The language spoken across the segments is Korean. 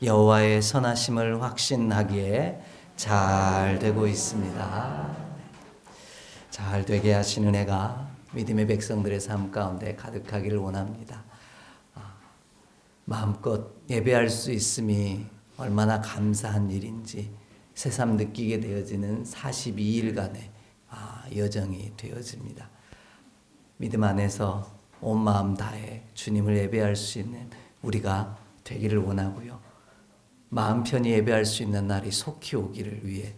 여호와의 선하심을 확신하기에 잘 되고 있습니다. 잘 되게 하시는 은혜가 믿음의 백성들의 삶 가운데 가득하기를 원합니다. 마음껏 예배할 수 있음이 얼마나 감사한 일인지 새삼 느끼게 되어지는 42일간의 여정이 되어집니다. 믿음 안에서 온 마음 다해 주님을 예배할 수 있는 우리가 되기를 원하고요. 마음 편히 예배할 수 있는 날이 속히 오기를 위해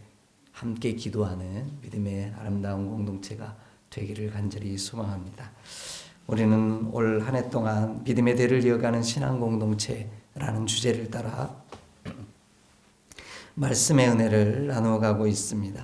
함께 기도하는 믿음의 아름다운 공동체가 되기를 간절히 소망합니다. 우리는 올 한 해 동안 믿음의 대를 이어가는 신앙 공동체라는 주제를 따라 말씀의 은혜를 나누어가고 있습니다.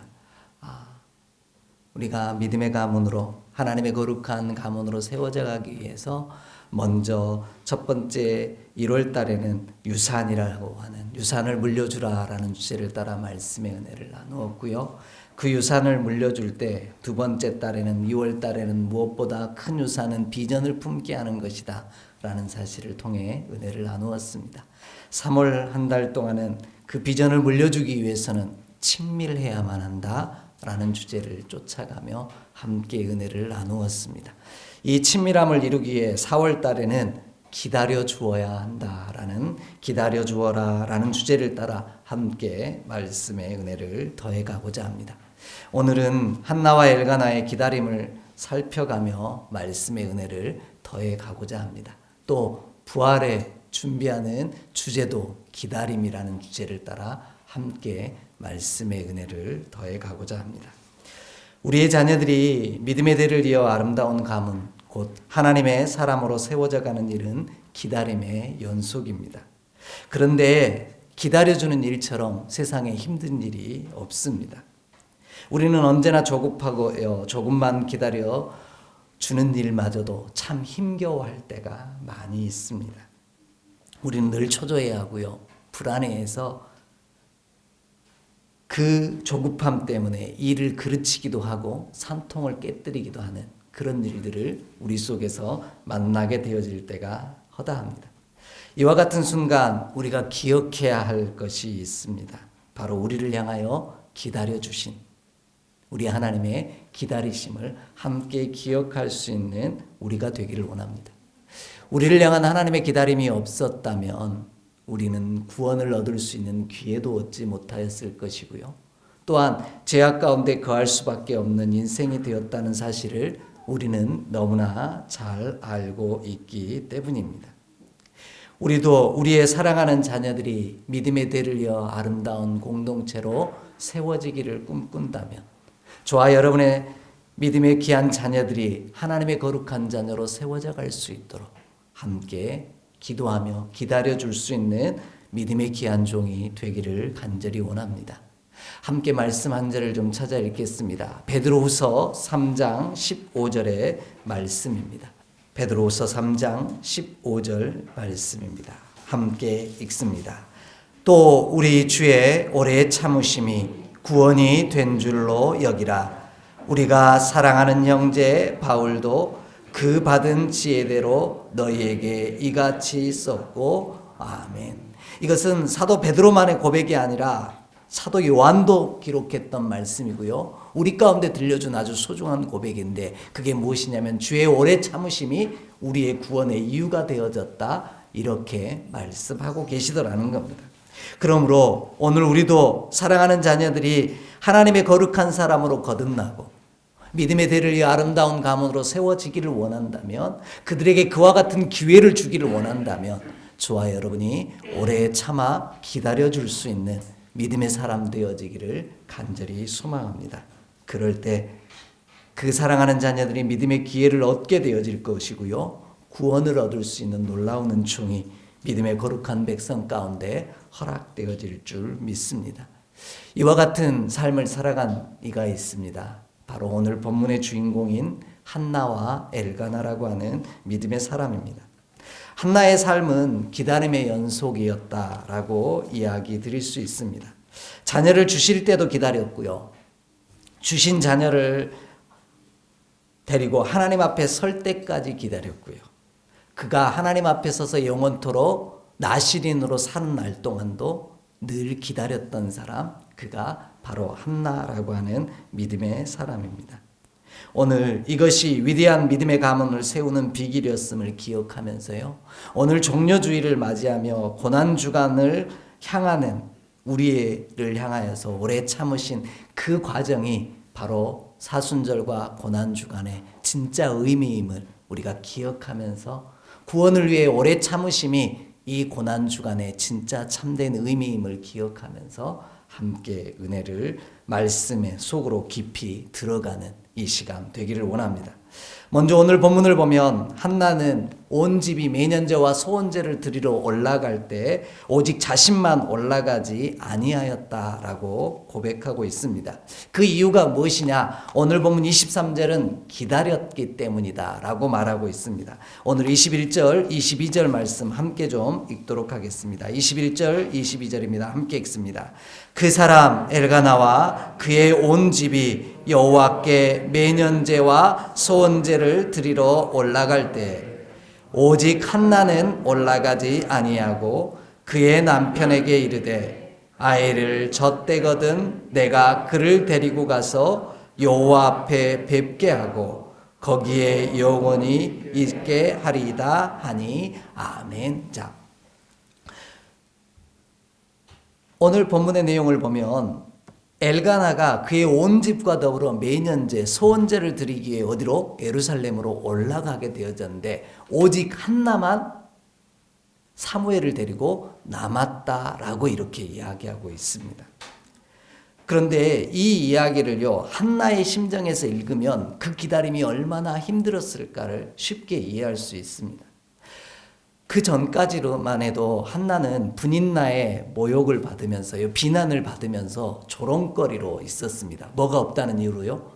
우리가 믿음의 가문으로 하나님의 거룩한 가문으로 세워져 가기 위해서 먼저 첫 번째 1월 달에는 유산이라고 하는 유산을 물려주라라는 주제를 따라 말씀의 은혜를 나누었고요. 그 유산을 물려줄 때 두 번째 달에는 2월 달에는 무엇보다 큰 유산은 비전을 품게 하는 것이다 라는 사실을 통해 은혜를 나누었습니다. 3월 한 달 동안은 그 비전을 물려주기 위해서는 친밀해야만 한다 라는 주제를 쫓아가며 함께 은혜를 나누었습니다. 이 친밀함을 이루기 위해 4월 달에는 기다려 주어야 한다라는 기다려 주어라라는 주제를 따라 함께 말씀의 은혜를 더해가고자 합니다. 오늘은 한나와 엘가나의 기다림을 살펴가며 말씀의 은혜를 더해가고자 합니다. 또 부활에 준비하는 주제도 기다림이라는 주제를 따라 함께 말씀의 은혜를 더해가고자 합니다. 우리의 자녀들이 믿음의 대를 이어 아름다운 가문 곧 하나님의 사람으로 세워져 가는 일은 기다림의 연속입니다. 그런데 기다려주는 일처럼 세상에 힘든 일이 없습니다. 우리는 언제나 조급하고요, 조금만 기다려 주는 일마저도 참 힘겨워할 때가 많이 있습니다. 우리는 늘 초조해하고요, 불안해해서 그 조급함 때문에 일을 그르치기도 하고 산통을 깨뜨리기도 하는 그런 일들을 우리 속에서 만나게 되어질 때가 허다합니다. 이와 같은 순간 우리가 기억해야 할 것이 있습니다. 바로 우리를 향하여 기다려주신 우리 하나님의 기다리심을 함께 기억할 수 있는 우리가 되기를 원합니다. 우리를 향한 하나님의 기다림이 없었다면 우리는 구원을 얻을 수 있는 기회도 얻지 못하였을 것이고요. 또한 죄악 가운데 거할 수밖에 없는 인생이 되었다는 사실을 우리는 너무나 잘 알고 있기 때문입니다. 우리도 우리의 사랑하는 자녀들이 믿음의 대를 이어 아름다운 공동체로 세워지기를 꿈꾼다면, 저와 여러분의 믿음의 귀한 자녀들이 하나님의 거룩한 자녀로 세워져 갈 수 있도록 함께 기도하며 기다려줄 수 있는 믿음의 귀한 종이 되기를 간절히 원합니다. 함께 말씀 한 절을 좀 찾아 읽겠습니다. 베드로후서 3장 15절의 말씀입니다. 베드로후서 3장 15절 말씀입니다. 함께 읽습니다. 또 우리 주의 오래 참으심이 구원이 된 줄로 여기라. 우리가 사랑하는 형제 바울도 그 받은 지혜대로 너희에게 이같이 썼고 아멘. 이것은 사도 베드로만의 고백이 아니라 사도 요한도 기록했던 말씀이고요. 우리 가운데 들려준 아주 소중한 고백인데 그게 무엇이냐면 주의 오래 참으심이 우리의 구원의 이유가 되어졌다. 이렇게 말씀하고 계시더라는 겁니다. 그러므로 오늘 우리도 사랑하는 자녀들이 하나님의 거룩한 사람으로 거듭나고 믿음의 대를 이어 아름다운 가문으로 세워지기를 원한다면, 그들에게 그와 같은 기회를 주기를 원한다면 저와 여러분이 오래 참아 기다려줄 수 있는 믿음의 사람 되어지기를 간절히 소망합니다. 그럴 때 그 사랑하는 자녀들이 믿음의 기회를 얻게 되어질 것이고요, 구원을 얻을 수 있는 놀라운 은총이 믿음의 거룩한 백성 가운데 허락되어질 줄 믿습니다. 이와 같은 삶을 살아간 이가 있습니다. 바로 오늘 본문의 주인공인 한나와 엘가나라고 하는 믿음의 사람입니다. 한나의 삶은 기다림의 연속이었다라고 이야기 드릴 수 있습니다. 자녀를 주실 때도 기다렸고요, 주신 자녀를 데리고 하나님 앞에 설 때까지 기다렸고요, 그가 하나님 앞에 서서 영원토록 나실인으로 사는 날 동안도 늘 기다렸던 사람, 그가 바로 한나라고 하는 믿음의 사람입니다. 오늘 이것이 위대한 믿음의 가문을 세우는 비결이었음을 기억하면서요, 오늘 종료주의를 맞이하며 고난주간을 향하는 우리를 향하여서 오래 참으신 그 과정이 바로 사순절과 고난주간의 진짜 의미임을 우리가 기억하면서 구원을 위해 오래 참으심이 이 고난주간의 진짜 참된 의미임을 기억하면서 함께 은혜를 말씀의 속으로 깊이 들어가는 이 시간 되기를 원합니다. 먼저 오늘 본문을 보면 한나는 온 집이 매년제와 소원제를 드리러 올라갈 때 오직 자신만 올라가지 아니하였다라고 고백하고 있습니다. 그 이유가 무엇이냐? 오늘 본문 23절은 기다렸기 때문이다 라고 말하고 있습니다. 오늘 21절, 22절 말씀 함께 좀 읽도록 하겠습니다. 21절, 22절입니다. 함께 읽습니다. 그 사람 엘가나와 그의 온 집이 여호와께 매년제와 소원제를 드리러 올라갈 때 오직 한나는 올라가지 아니하고 그의 남편에게 이르되 아이를 젖대거든 내가 그를 데리고 가서 여호와 앞에 뵙게 하고 거기에 영원히 있게 하리이다 하니 아멘. 자, 오늘 본문의 내용을 보면 엘가나가 그의 온 집과 더불어 매년제, 소원제를 드리기 위해 어디로? 예루살렘으로 올라가게 되어졌는데 오직 한나만 사무엘을 데리고 남았다라고 이렇게 이야기하고 있습니다. 그런데 이 이야기를요, 한나의 심정에서 읽으면 그 기다림이 얼마나 힘들었을까를 쉽게 이해할 수 있습니다. 그 전까지로만 해도 한나는 분인나의 모욕을 받으면서요, 비난을 받으면서 조롱거리로 있었습니다. 뭐가 없다는 이유로요?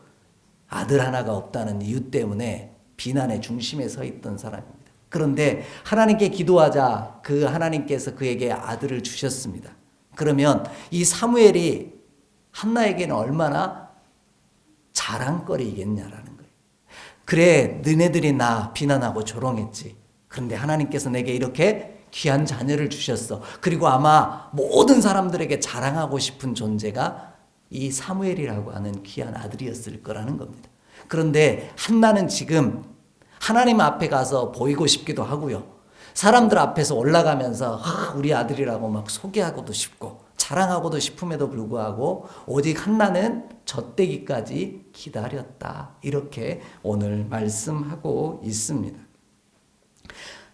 아들 하나가 없다는 이유 때문에 비난의 중심에 서 있던 사람입니다. 그런데 하나님께 기도하자 그 하나님께서 그에게 아들을 주셨습니다. 그러면 이 사무엘이 한나에게는 얼마나 자랑거리겠냐라는 거예요. 그래, 너네들이 나 비난하고 조롱했지. 그런데 하나님께서 내게 이렇게 귀한 자녀를 주셨어. 그리고 아마 모든 사람들에게 자랑하고 싶은 존재가 이 사무엘이라고 하는 귀한 아들이었을 거라는 겁니다. 그런데 한나는 지금 하나님 앞에 가서 보이고 싶기도 하고요, 사람들 앞에서 올라가면서 우리 아들이라고 막 소개하고도 싶고 자랑하고도 싶음에도 불구하고 오직 한나는 젖대기까지 기다렸다, 이렇게 오늘 말씀하고 있습니다.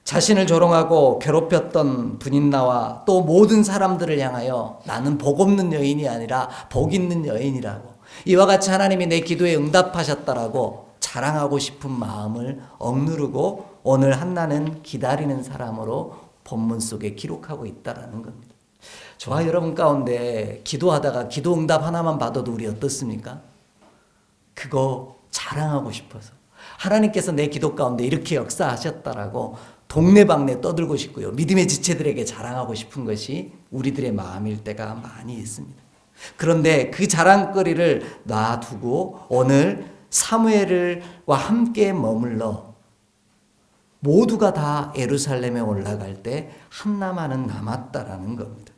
자신을 조롱하고 괴롭혔던 분인나와 또 모든 사람들을 향하여 나는 복 없는 여인이 아니라 복 있는 여인이라고, 이와 같이 하나님이 내 기도에 응답하셨다라고 자랑하고 싶은 마음을 억누르고 오늘 한나는 기다리는 사람으로 본문 속에 기록하고 있다는 겁니다. 저와 여러분 가운데 기도하다가 기도 응답 하나만 받아도 우리 어떻습니까? 그거 자랑하고 싶어서 하나님께서 내 기도 가운데 이렇게 역사하셨다라고 동네방네 떠들고 싶고요, 믿음의 지체들에게 자랑하고 싶은 것이 우리들의 마음일 때가 많이 있습니다. 그런데 그 자랑거리를 놔두고 오늘 사무엘과 함께 머물러 모두가 다 예루살렘에 올라갈 때 한나만은 남았다라는 겁니다.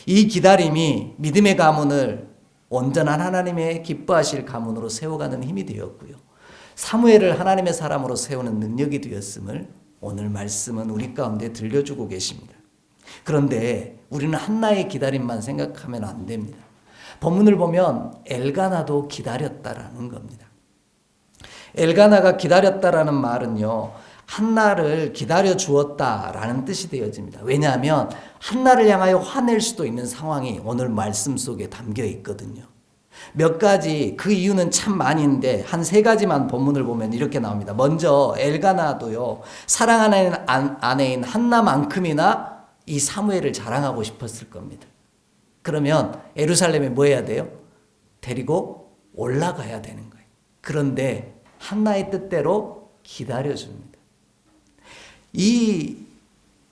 이 기다림이 믿음의 가문을 온전한 하나님의 기뻐하실 가문으로 세워가는 힘이 되었고요, 사무엘을 하나님의 사람으로 세우는 능력이 되었음을 오늘 말씀은 우리 가운데 들려주고 계십니다. 그런데 우리는 한나의 기다림만 생각하면 안 됩니다. 본문을 보면 엘가나도 기다렸다라는 겁니다. 엘가나가 기다렸다라는 말은요, 한나를 기다려 주었다라는 뜻이 되어집니다. 왜냐하면 한나를 향하여 화낼 수도 있는 상황이 오늘 말씀 속에 담겨 있거든요. 몇 가지, 그 이유는 참 많은데 한 3가지만 본문을 보면 이렇게 나옵니다. 먼저 엘가나도요, 사랑하는 아내인 한나만큼이나 이 사무엘을 자랑하고 싶었을 겁니다. 그러면 예루살렘에 뭐 해야 돼요? 데리고 올라가야 되는 거예요. 그런데 한나의 뜻대로 기다려줍니다. 이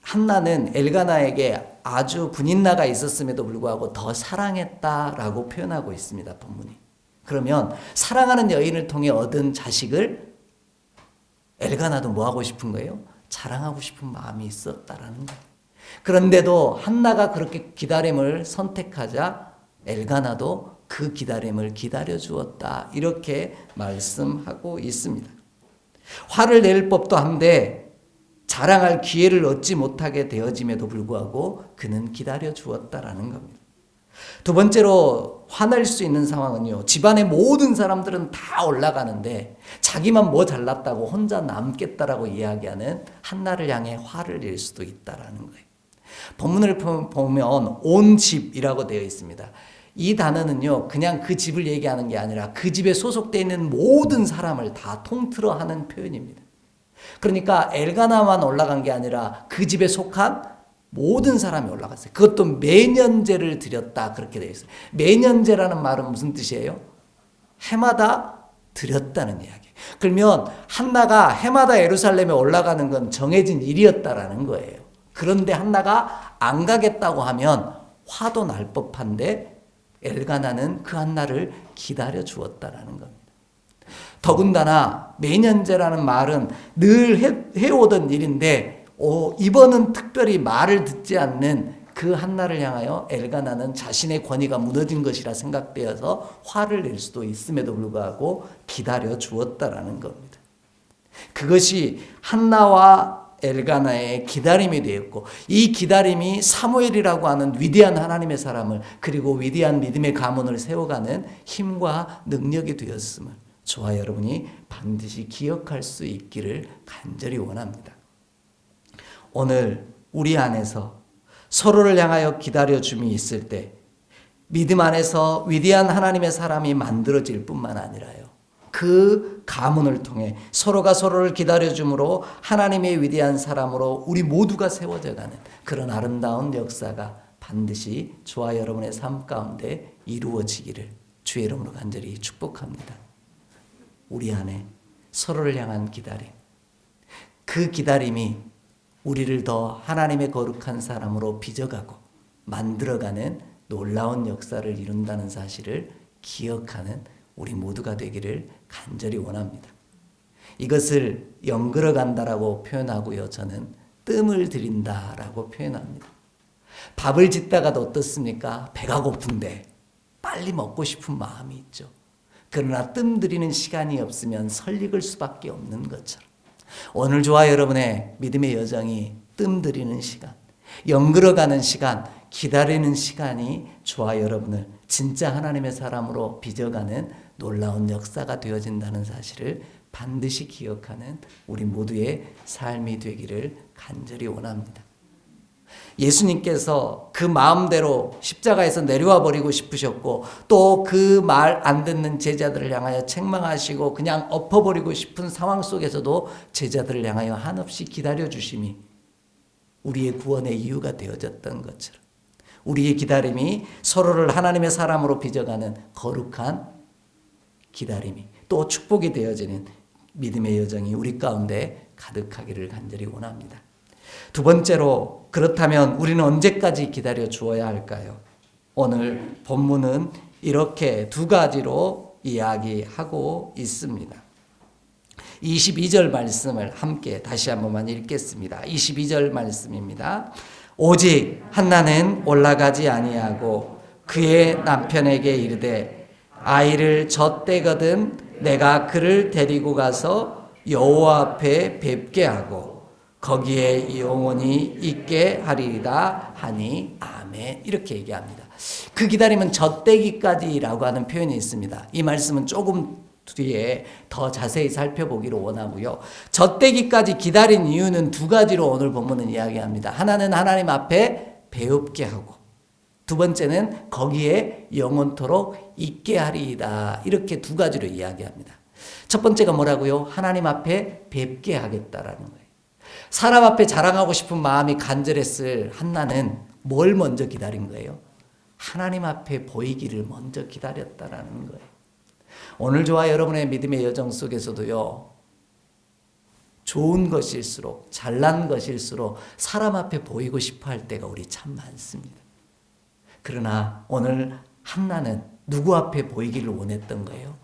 한나는 엘가나에게 아주 분인나가 있었음에도 불구하고 더 사랑했다라고 표현하고 있습니다, 본문이. 그러면 사랑하는 여인을 통해 얻은 자식을 엘가나도 뭐 하고 싶은 거예요? 자랑하고 싶은 마음이 있었다라는 거예요. 그런데도 한나가 그렇게 기다림을 선택하자 엘가나도 그 기다림을 기다려 주었다. 이렇게 말씀하고 있습니다. 화를 낼 법도 한데 자랑할 기회를 얻지 못하게 되어짐에도 불구하고 그는 기다려 주었다라는 겁니다. 두 번째로 화낼 수 있는 상황은요, 집안의 모든 사람들은 다 올라가는데 자기만 뭐 잘났다고 혼자 남겠다라고 이야기하는 한나를 향해 화를 낼 수도 있다라는 거예요. 본문을 보면 온 집이라고 되어 있습니다. 이 단어는요, 그냥 그 집을 얘기하는 게 아니라 그 집에 소속되어 있는 모든 사람을 다 통틀어 하는 표현입니다. 그러니까 엘가나만 올라간 게 아니라 그 집에 속한 모든 사람이 올라갔어요. 그것도 매년제를 드렸다 그렇게 되어 있어요. 매년제라는 말은 무슨 뜻이에요? 해마다 드렸다는 이야기. 그러면 한나가 해마다 예루살렘에 올라가는 건 정해진 일이었다라는 거예요. 그런데 한나가 안 가겠다고 하면 화도 날 법한데 엘가나는 그 한나를 기다려 주었다라는 겁니다. 더군다나 매년제라는 말은 늘 해오던 일인데 이번은 특별히 말을 듣지 않는 그 한나를 향하여 엘가나는 자신의 권위가 무너진 것이라 생각되어서 화를 낼 수도 있음에도 불구하고 기다려 주었다라는 겁니다. 그것이 한나와 엘가나의 기다림이 되었고, 이 기다림이 사무엘이라고 하는 위대한 하나님의 사람을, 그리고 위대한 믿음의 가문을 세워가는 힘과 능력이 되었음을 저와 여러분이 반드시 기억할 수 있기를 간절히 원합니다. 오늘 우리 안에서 서로를 향하여 기다려줌이 있을 때 믿음 안에서 위대한 하나님의 사람이 만들어질 뿐만 아니라요, 그 가문을 통해 서로가 서로를 기다려줌으로 하나님의 위대한 사람으로 우리 모두가 세워져가는 그런 아름다운 역사가 반드시 저와 여러분의 삶 가운데 이루어지기를 주의 이름으로 간절히 축복합니다. 우리 안에 서로를 향한 기다림, 그 기다림이 우리를 더 하나님의 거룩한 사람으로 빚어가고 만들어가는 놀라운 역사를 이룬다는 사실을 기억하는 우리 모두가 되기를 간절히 원합니다. 이것을 연걸어 간다라고 표현하고요, 저는 뜸을 들인다라고 표현합니다. 밥을 짓다가도 어떻습니까? 배가 고픈데 빨리 먹고 싶은 마음이 있죠. 그러나 뜸 들이는 시간이 없으면 설익을 수밖에 없는 것처럼 오늘 저와 여러분의 믿음의 여정이 뜸 들이는 시간, 연걸어가는 시간, 기다리는 시간이 저와 여러분을 진짜 하나님의 사람으로 빚어가는 놀라운 역사가 되어진다는 사실을 반드시 기억하는 우리 모두의 삶이 되기를 간절히 원합니다. 예수님께서 그 마음대로 십자가에서 내려와 버리고 싶으셨고, 또 그 말 안 듣는 제자들을 향하여 책망하시고 그냥 엎어버리고 싶은 상황 속에서도 제자들을 향하여 한없이 기다려주심이 우리의 구원의 이유가 되어졌던 것처럼 우리의 기다림이 서로를 하나님의 사람으로 빚어가는 거룩한 기다림이 또 축복이 되어지는 믿음의 여정이 우리 가운데 가득하기를 간절히 원합니다. 두 번째로, 그렇다면 우리는 언제까지 기다려 주어야 할까요? 오늘 본문은 이렇게 두 가지로 이야기하고 있습니다. 22절 말씀을 함께 다시 한 번만 읽겠습니다. 22절 말씀입니다. 오직 한나는 올라가지 아니하고 그의 남편에게 이르되 아이를 젖대거든 내가 그를 데리고 가서 여호와 앞에 뵙게 하고 거기에 영원히 있게 하리이다 하니 아멘. 이렇게 얘기합니다. 그 기다림은 젖대기까지라고 하는 표현이 있습니다. 이 말씀은 조금 뒤에 더 자세히 살펴보기를 원하고요. 젖대기까지 기다린 이유는 두 가지로 오늘 본문은 이야기합니다. 하나는 하나님 앞에 배웁게 하고, 두 번째는 거기에 영원토록 있게 하리이다. 이렇게 두 가지로 이야기합니다. 첫 번째가 뭐라고요? 하나님 앞에 뵙게 하겠다라는 거예요. 사람 앞에 자랑하고 싶은 마음이 간절했을 한나는 뭘 먼저 기다린 거예요? 하나님 앞에 보이기를 먼저 기다렸다라는 거예요. 오늘 저와 여러분의 믿음의 여정 속에서도요, 좋은 것일수록, 잘난 것일수록 사람 앞에 보이고 싶어 할 때가 우리 참 많습니다. 그러나 오늘 한나는 누구 앞에 보이기를 원했던 거예요?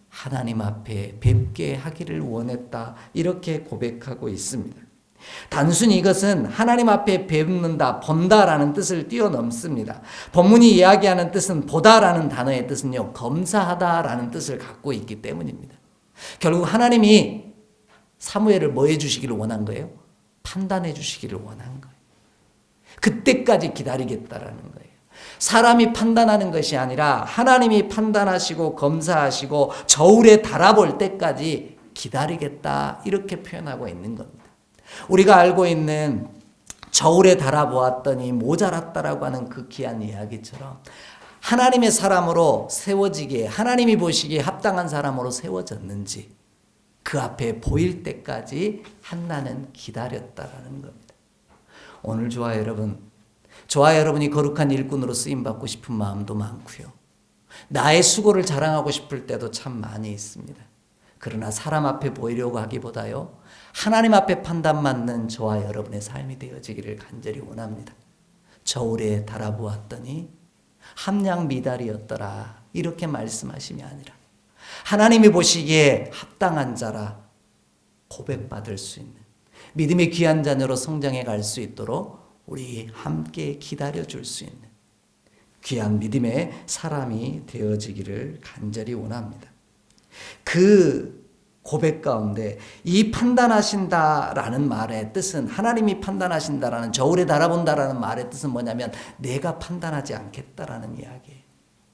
하나님 앞에 뵙게 하기를 원했다. 이렇게 고백하고 있습니다. 단순히 이것은 하나님 앞에 뵙는다, 본다라는 뜻을 뛰어넘습니다. 본문이 이야기하는 뜻은 보다라는 단어의 뜻은요, 검사하다라는 뜻을 갖고 있기 때문입니다. 결국 하나님이 사무엘을 뭐 해주시기를 원한 거예요? 판단해 주시기를 원한 거예요. 그때까지 기다리겠다라는 거예요. 사람이 판단하는 것이 아니라 하나님이 판단하시고 검사하시고 저울에 달아볼 때까지 기다리겠다, 이렇게 표현하고 있는 겁니다. 우리가 알고 있는 저울에 달아보았더니 모자랐다라고 하는 그 귀한 이야기처럼 하나님의 사람으로 세워지기에, 하나님이 보시기에 합당한 사람으로 세워졌는지 그 앞에 보일 때까지 한나는 기다렸다라는 겁니다. 오늘 저와 여러분이 거룩한 일꾼으로 쓰임받고 싶은 마음도 많고요. 나의 수고를 자랑하고 싶을 때도 참 많이 있습니다. 그러나 사람 앞에 보이려고 하기보다요, 하나님 앞에 판단받는 저와 여러분의 삶이 되어지기를 간절히 원합니다. 저울에 달아보았더니 함량 미달이었더라, 이렇게 말씀하심이 아니라 하나님이 보시기에 합당한 자라 고백받을 수 있는 믿음의 귀한 자녀로 성장해 갈 수 있도록 우리 함께 기다려줄 수 있는 귀한 믿음의 사람이 되어지기를 간절히 원합니다. 그 고백 가운데 이 판단하신다라는 말의 뜻은, 하나님이 판단하신다라는, 저울에 달아본다라는 말의 뜻은 뭐냐면 내가 판단하지 않겠다라는 이야기예요.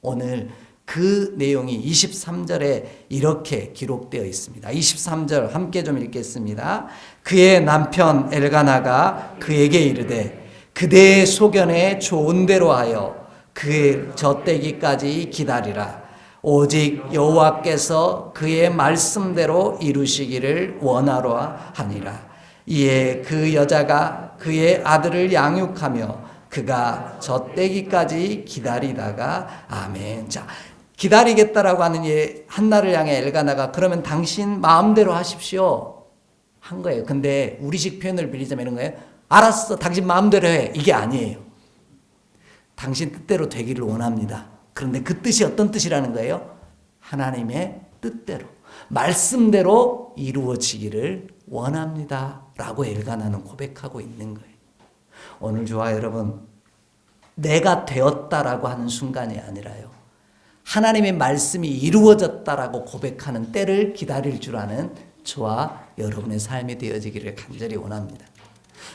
오늘 그 내용이 23절에 이렇게 기록되어 있습니다. 23절 함께 좀 읽겠습니다. 그의 남편 엘가나가 그에게 이르되 그대의 소견에 좋은 대로 하여 그의 젖대기까지 기다리라. 오직 여호와께서 그의 말씀대로 이루시기를 원하로라 하니라. 이에 그 여자가 그의 아들을 양육하며 그가 젖대기까지 기다리다가 아멘. 자, 기다리겠다라고 하는 한나를 향해 엘가나가 그러면 당신 마음대로 하십시오 한 거예요. 근데 우리식 표현을 빌리자면 이런 거예요. 알았어, 당신 마음대로 해. 이게 아니에요. 당신 뜻대로 되기를 원합니다. 그런데 그 뜻이 어떤 뜻이라는 거예요? 하나님의 뜻대로, 말씀대로 이루어지기를 원합니다 라고 엘가나는 고백하고 있는 거예요. 오늘 저와 여러분, 내가 되었다라고 하는 순간이 아니라요, 하나님의 말씀이 이루어졌다라고 고백하는 때를 기다릴 줄 아는 저와 여러분의 삶이 되어지기를 간절히 원합니다.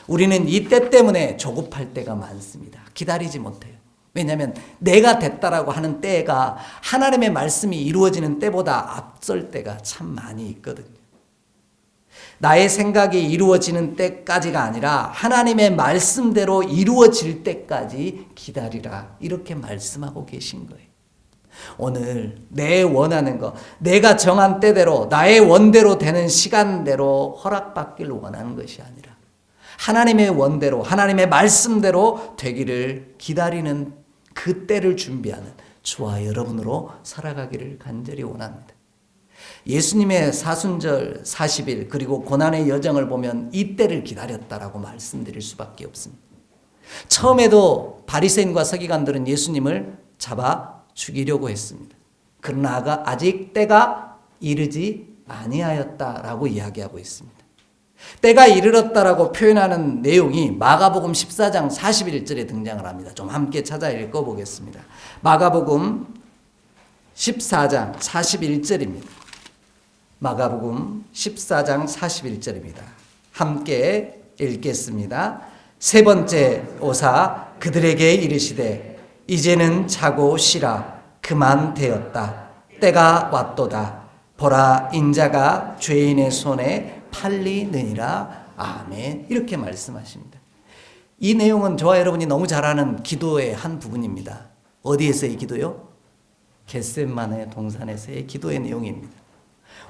우리는 이 때 때문에 조급할 때가 많습니다. 기다리지 못해요. 왜냐하면 내가 됐다라고 하는 때가 하나님의 말씀이 이루어지는 때보다 앞설 때가 참 많이 있거든요. 나의 생각이 이루어지는 때까지가 아니라 하나님의 말씀대로 이루어질 때까지 기다리라, 이렇게 말씀하고 계신 거예요. 오늘 내 원하는 것, 내가 정한 때대로 나의 원대로 되는 시간대로 허락받기를 원하는 것이 아니라 하나님의 원대로, 하나님의 말씀대로 되기를 기다리는 그 때를 준비하는 저와 여러분으로 살아가기를 간절히 원합니다. 예수님의 사순절 40일 그리고 고난의 여정을 보면 이 때를 기다렸다라고 말씀드릴 수밖에 없습니다. 처음에도 바리새인과 서기관들은 예수님을 잡아 죽이려고 했습니다. 그러나 아직 때가 이르지 아니하였다라고 이야기하고 있습니다. 때가 이르렀다라고 표현하는 내용이 마가복음 14장 41절에 등장을 합니다. 좀 함께 찾아 읽어보겠습니다. 마가복음 14장 41절입니다. 마가복음 14장 41절입니다. 함께 읽겠습니다. 세 번째 오사 그들에게 이르시되 이제는 자고 쉬라. 그만 되었다. 때가 왔도다. 보라, 인자가 죄인의 손에 팔리느니라. 아멘. 이렇게 말씀하십니다. 이 내용은 저와 여러분이 너무 잘 아는 기도의 한 부분입니다. 어디에서의 기도요? 겟세마네 동산에서의 기도의 내용입니다.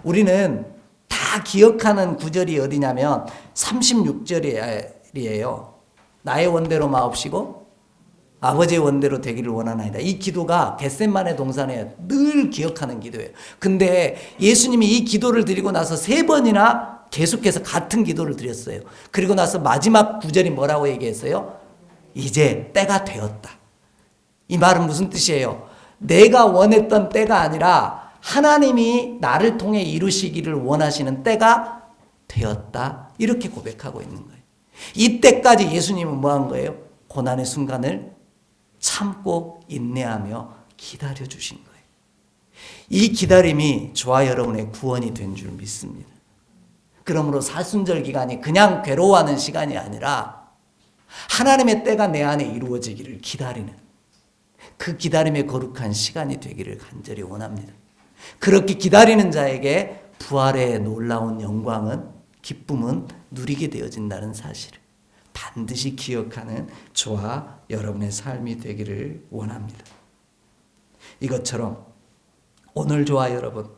우리는 다 기억하는 구절이 어디냐면 36절이에요. 나의 원대로 마옵시고 아버지의 원대로 되기를 원하나이다. 이 기도가 겟세마네 동산에 늘 기억하는 기도예요. 근데 예수님이 이 기도를 드리고 나서 3번이나 계속해서 같은 기도를 드렸어요. 그리고 나서 마지막 구절이 뭐라고 얘기했어요? 이제 때가 되었다. 이 말은 무슨 뜻이에요? 내가 원했던 때가 아니라 하나님이 나를 통해 이루시기를 원하시는 때가 되었다. 이렇게 고백하고 있는 거예요. 이때까지 예수님은 뭐 한 거예요? 고난의 순간을 참고 인내하며 기다려주신 거예요. 이 기다림이 저와 여러분의 구원이 된 줄 믿습니다. 그러므로 사순절 기간이 그냥 괴로워하는 시간이 아니라 하나님의 때가 내 안에 이루어지기를 기다리는 그 기다림의 거룩한 시간이 되기를 간절히 원합니다. 그렇게 기다리는 자에게 부활의 놀라운 영광은, 기쁨은 누리게 되어진다는 사실을 반드시 기억하는 저와 여러분의 삶이 되기를 원합니다. 이것처럼 오늘 저와 여러분,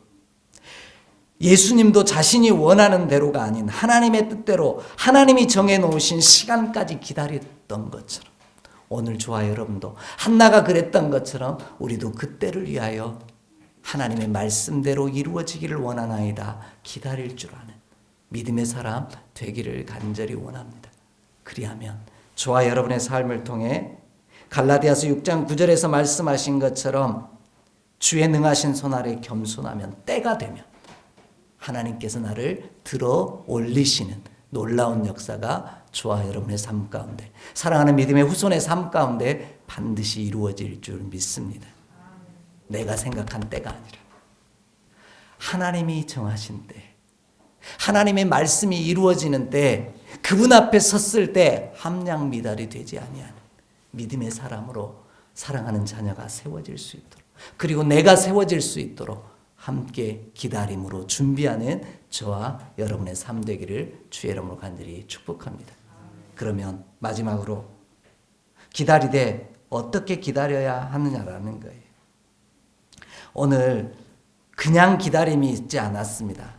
예수님도 자신이 원하는 대로가 아닌 하나님의 뜻대로 하나님이 정해놓으신 시간까지 기다렸던 것처럼 오늘 저와 여러분도 한나가 그랬던 것처럼 우리도 그때를 위하여 하나님의 말씀대로 이루어지기를 원하나이다 기다릴 줄 아는 믿음의 사람 되기를 간절히 원합니다. 그리하면 저와 여러분의 삶을 통해 갈라디아서 6장 9절에서 말씀하신 것처럼 주의 능하신 손 아래 겸손하면 때가 되면 하나님께서 나를 들어 올리시는 놀라운 역사가 저와 여러분의 삶 가운데, 사랑하는 믿음의 후손의 삶 가운데 반드시 이루어질 줄 믿습니다. 내가 생각한 때가 아니라 하나님이 정하신 때, 하나님의 말씀이 이루어지는 때, 그분 앞에 섰을 때 함량미달이 되지 아니하는 믿음의 사람으로 사랑하는 자녀가 세워질 수 있도록, 그리고 내가 세워질 수 있도록 함께 기다림으로 준비하는 저와 여러분의 삶 되기를 주의 이름으로 간절히 축복합니다. 그러면 마지막으로 기다리되 어떻게 기다려야 하느냐라는 거예요. 오늘 그냥 기다림이 있지 않았습니다.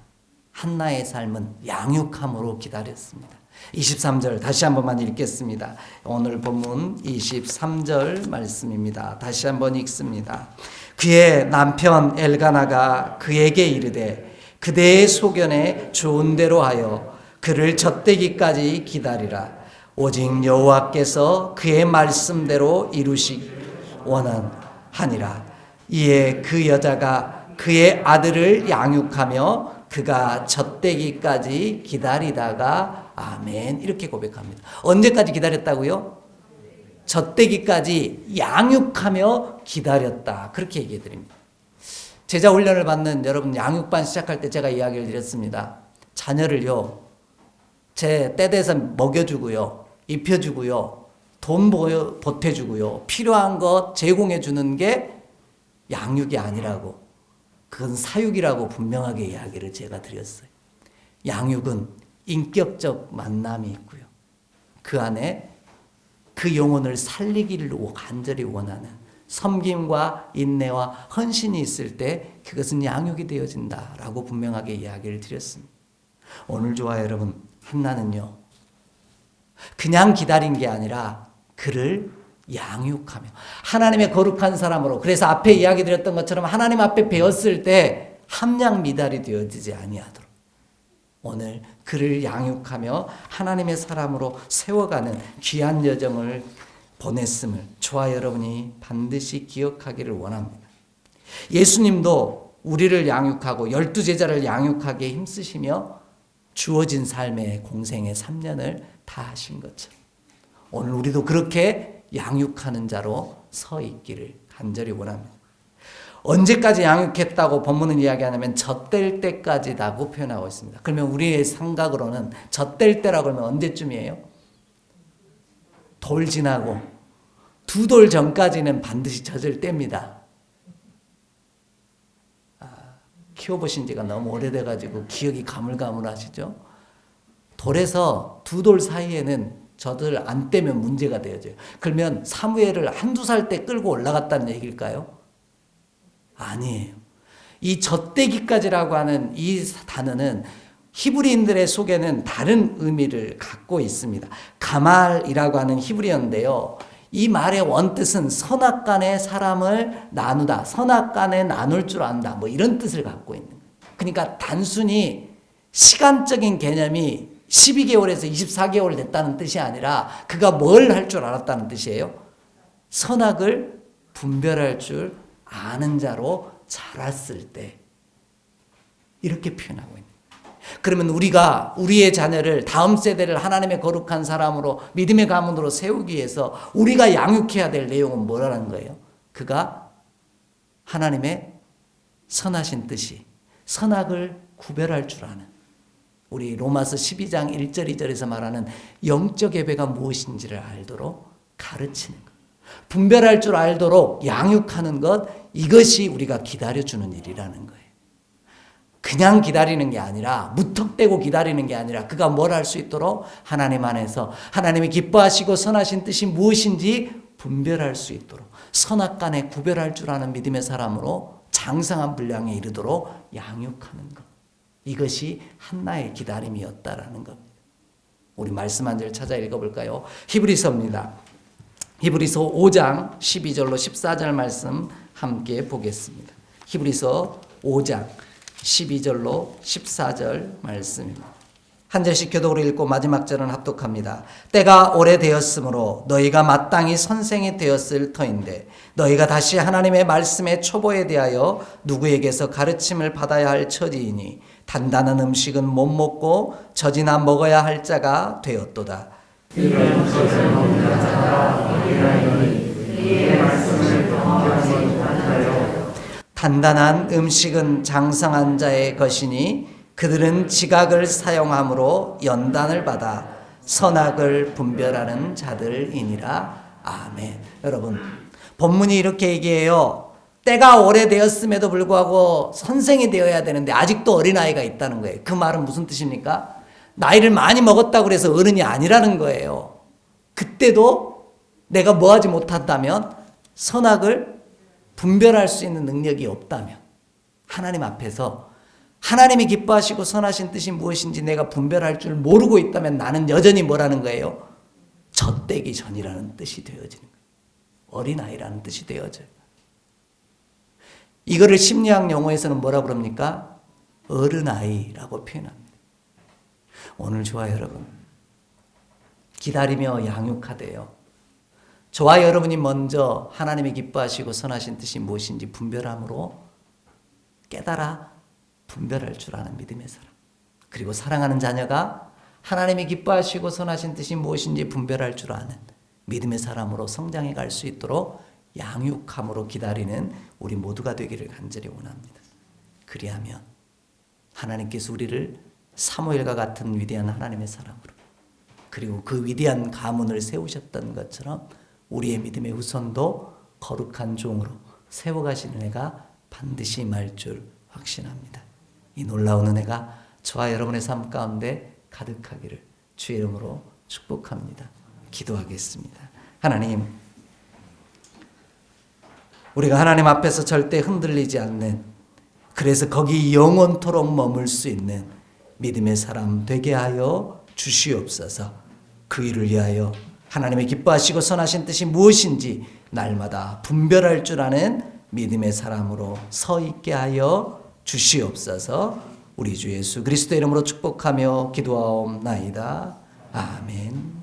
한나의 삶은 양육함으로 기다렸습니다. 23절 다시 한 번만 읽겠습니다. 오늘 본문 23절 말씀입니다. 다시 한번 읽습니다. 그의 남편 엘가나가 그에게 이르되 그대의 소견에 좋은 대로 하여 그를 젖대기까지 기다리라. 오직 여호와께서 그의 말씀대로 이루시기 원하니라. 이에 그 여자가 그의 아들을 양육하며 그가 젖대기까지 기다리다가 아멘 이렇게 고백합니다. 언제까지 기다렸다고요? 젖대기까지 양육하며 기다렸다. 그렇게 얘기해 드립니다. 제자 훈련을 받는 여러분, 양육반 시작할 때 제가 이야기를 드렸습니다. 자녀를요, 제 때 돼서 먹여주고요, 입혀주고요, 돈 보태주고요, 필요한 것 제공해 주는 게 양육이 아니라고, 그건 사육이라고 분명하게 이야기를 제가 드렸어요. 양육은 인격적 만남이 있고요, 그 안에 그 영혼을 살리기를 간절히 원하는 섬김과 인내와 헌신이 있을 때 그것은 양육이 되어진다라고 분명하게 이야기를 드렸습니다. 오늘 저와 여러분, 한나는요, 그냥 기다린 게 아니라 그를 양육하며 하나님의 거룩한 사람으로, 그래서 앞에 이야기 드렸던 것처럼 하나님 앞에 배웠을 때 함량미달이 되어지지 아니하도록 오늘 그를 양육하며 하나님의 사람으로 세워가는 귀한 여정을 보냈음을 저와 여러분이 반드시 기억하기를 원합니다. 예수님도 우리를 양육하고 12제자를 양육하기에 힘쓰시며 주어진 삶의 공생의 3년을 다 하신 것처럼 오늘 우리도 그렇게 양육하는 자로 서 있기를 간절히 원합니다. 언제까지 양육했다고 본문은 이야기하냐면 젖될 때까지라고 표현하고 있습니다. 그러면 우리의 생각으로는 젖될 때라고 하면 언제쯤이에요? 돌 지나고 2돌 전까지는 반드시 젖을 때입니다. 키워보신 지가 너무 오래돼가지고 기억이 가물가물하시죠? 돌에서 2돌 사이에는 젖을 안 떼면 문제가 되어져요. 그러면 사무엘을 1-2살 때 끌고 올라갔다는 얘기일까요? 아니에요. 이 젖대기까지라고 하는 이 단어는 히브리인들의 속에는 다른 의미를 갖고 있습니다. 가말이라고 하는 히브리어인데요, 이 말의 원뜻은 선악간에 사람을 나누다, 선악간에 나눌 줄 안다, 뭐 이런 뜻을 갖고 있는 거예요. 그러니까 단순히 시간적인 개념이 12개월에서 24개월 됐다는 뜻이 아니라 그가 뭘 할 줄 알았다는 뜻이에요. 선악을 분별할 줄 아는 자로 자랐을 때, 이렇게 표현하고 있는 거예요. 그러면 우리가 우리의 자녀를 다음 세대를 하나님의 거룩한 사람으로 믿음의 가문으로 세우기 위해서 우리가 양육해야 될 내용은 뭐라는 거예요? 그가 하나님의 선하신 뜻이 선악을 구별할 줄 아는, 우리 로마서 12장 1절 2절에서 말하는 영적 예배가 무엇인지를 알도록 가르치는 것, 분별할 줄 알도록 양육하는 것, 이것이 우리가 기다려주는 일이라는 거예요. 그냥 기다리는 게 아니라, 무턱대고 기다리는 게 아니라 그가 뭘 할 수 있도록 하나님 안에서 하나님이 기뻐하시고 선하신 뜻이 무엇인지 분별할 수 있도록, 선악간에 구별할 줄 아는 믿음의 사람으로 장성한 분량에 이르도록 양육하는 것, 이것이 한나의 기다림이었다라는 겁니다. 우리 말씀 한 절 찾아 읽어볼까요? 히브리서입니다. 히브리서 5장 12절로 14절 말씀 함께 보겠습니다. 히브리서 5장 12절로 14절 말씀입니다. 한 절씩 교독으로 읽고 마지막 절은 합독합니다. 때가 오래되었으므로 너희가 마땅히 선생이 되었을 터인데 너희가 다시 하나님의 말씀의 초보에 대하여 누구에게서 가르침을 받아야 할 처지이니 단단한 음식은 못 먹고 젖이나 먹어야 할 자가 되었도다. 이런 것을 먹는 자가 어디나니 이의 말씀을 경험하지 못하여 단단한 음식은 장성한 자의 것이니 그들은 지각을 사용함으로 연단을 받아 선악을 분별하는 자들이니라. 아멘. 여러분, 본문이 이렇게 얘기해요. 때가 오래되었음에도 불구하고 선생이 되어야 되는데 아직도 어린아이가 있다는 거예요. 그 말은 무슨 뜻입니까? 나이를 많이 먹었다고 해서 어른이 아니라는 거예요. 그때도 내가 뭐 하지 못한다면, 선악을 분별할 수 있는 능력이 없다면, 하나님 앞에서 하나님이 기뻐하시고 선하신 뜻이 무엇인지 내가 분별할 줄 모르고 있다면 나는 여전히 뭐라는 거예요? 젖되기 전이라는 뜻이 되어지는 거예요. 어린아이라는 뜻이 되어져요. 이거를 심리학 용어에서는 뭐라 그럽니까? 어른아이라고 표현합니다. 오늘 저와 여러분, 기다리며 양육하되요, 저와 여러분이 먼저 하나님이 기뻐하시고 선하신 뜻이 무엇인지 분별함으로 깨달아 분별할 줄 아는 믿음의 사람, 그리고 사랑하는 자녀가 하나님이 기뻐하시고 선하신 뜻이 무엇인지 분별할 줄 아는 믿음의 사람으로 성장해 갈 수 있도록 양육함으로 기다리는 우리 모두가 되기를 간절히 원합니다. 그리하면 하나님께서 우리를 사무엘과 같은 위대한 하나님의 사람으로, 그리고 그 위대한 가문을 세우셨던 것처럼 우리의 믿음의 후손도 거룩한 종으로 세워가시는 해가 반드시 말 줄 확신합니다. 이 놀라운 은혜가 저와 여러분의 삶 가운데 가득하기를 주의 이름으로 축복합니다. 기도하겠습니다. 하나님, 우리가 하나님 앞에서 절대 흔들리지 않는, 그래서 거기 영원토록 머물 수 있는 믿음의 사람 되게 하여 주시옵소서. 그 일을 위하여 하나님의 기뻐하시고 선하신 뜻이 무엇인지 날마다 분별할 줄 아는 믿음의 사람으로 서 있게 하여 주시옵소서. 우리 주 예수 그리스도의 이름으로 축복하며 기도하옵나이다. 아멘.